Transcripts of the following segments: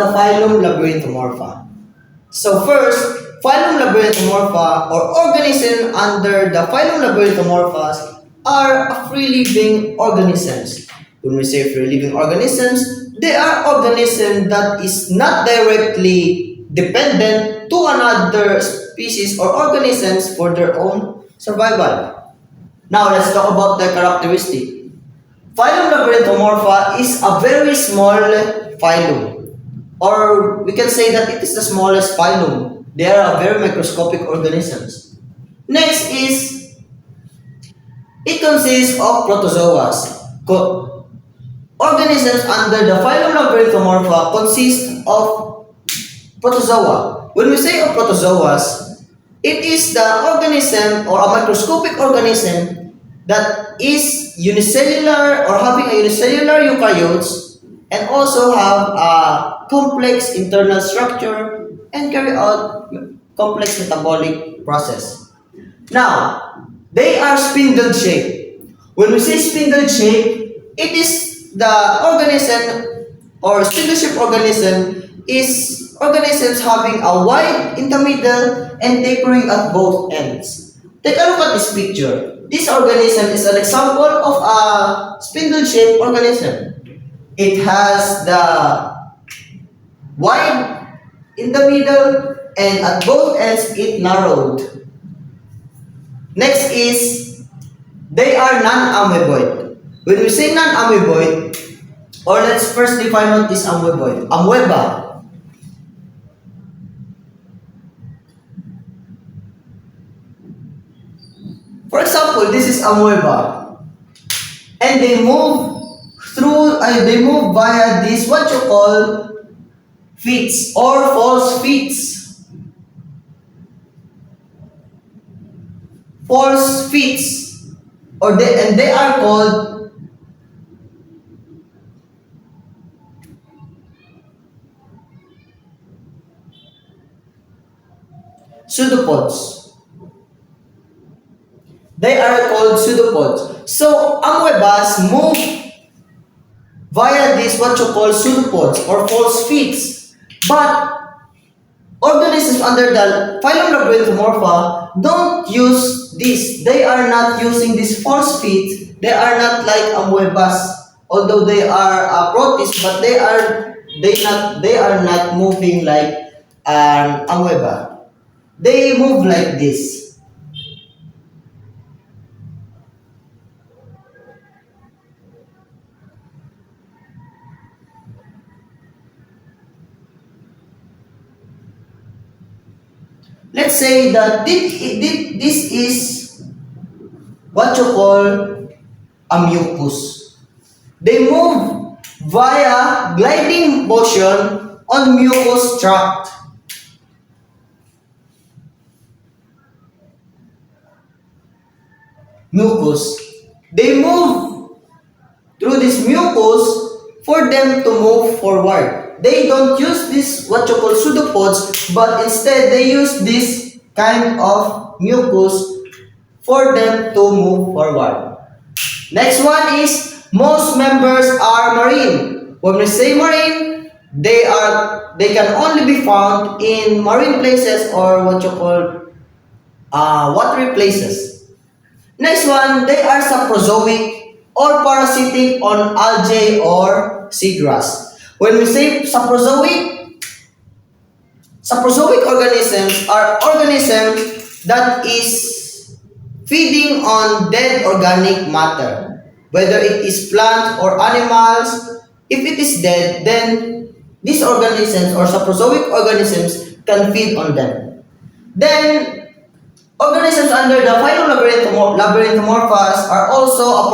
the phylum Labyrinthomorpha. So first, phylum Labyrinthomorpha or organism under the phylum Labyrinthomorpha are free living organisms. When we say free living organisms, they are organisms that is not directly dependent to another species or organisms for their own survival. Now let's talk about their characteristic. Phylum Labyrinthomorpha is a very small phylum, or we can say that it is the smallest phylum. They are a very microscopic organisms. Next is, it consists of protozoas. Organisms under the phylum Labyrinthomorpha consist of protozoa. When we say of protozoas, it is the organism or a microscopic organism that is unicellular or having a unicellular eukaryotes and also have a complex internal structure and carry out complex metabolic process. Now, they are spindle shaped. When we say spindle shaped, it is the organism or spindle shaped organism is organisms having a wide in the middle and tapering at both ends. Take a look at this picture. This organism is an example of a spindle-shaped organism. It has the wide in the middle and at both ends it narrowed. Next is, they are non-amoeboid. When we say non-amoeboid, or let's first define what is amoeboid. Amoeba. For example, this is amoeba, and they move via this what you call feet or false feet. False feet, and they are called pseudopods. They are called pseudopods. So amoebas move via this what you call pseudopods or false feet. But organisms under the phylum Labyrinthomorpha don't use this. They are not using these false feet. They are not like amoebas, although they are protists, but they are not moving like an amoeba. They move like this. Let's say that this is what you call a mucus. They move via gliding motion on mucus tract. Mucus. They move through this mucus for them to move forward. They don't use this what you call pseudopods, but instead they use this kind of mucus for them to move forward. Next one is, most members are marine. When we say marine, they can only be found in marine places or what you call watery places. Next one, they are saprozoic or parasitic on algae or seagrass. When we say saprozoic organisms are organisms that is feeding on dead organic matter, whether it is plant or animals. If it is dead, then these organisms or saprozoic organisms can feed on them. Then organisms under the phylum Labyrinthomorphas are also a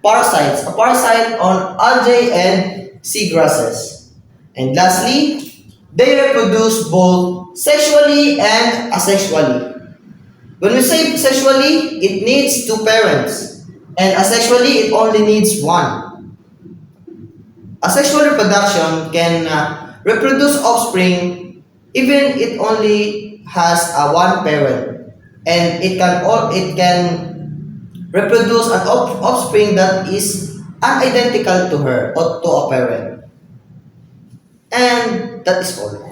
parasites, a parasite on algae and seagrasses. And lastly, they reproduce both sexually and asexually. When we say sexually, it needs two parents, and asexually, it only needs one. Asexual reproduction can reproduce offspring even it only has one parent, and it can reproduce an offspring that is unidentical to her or to a parent. And that is all.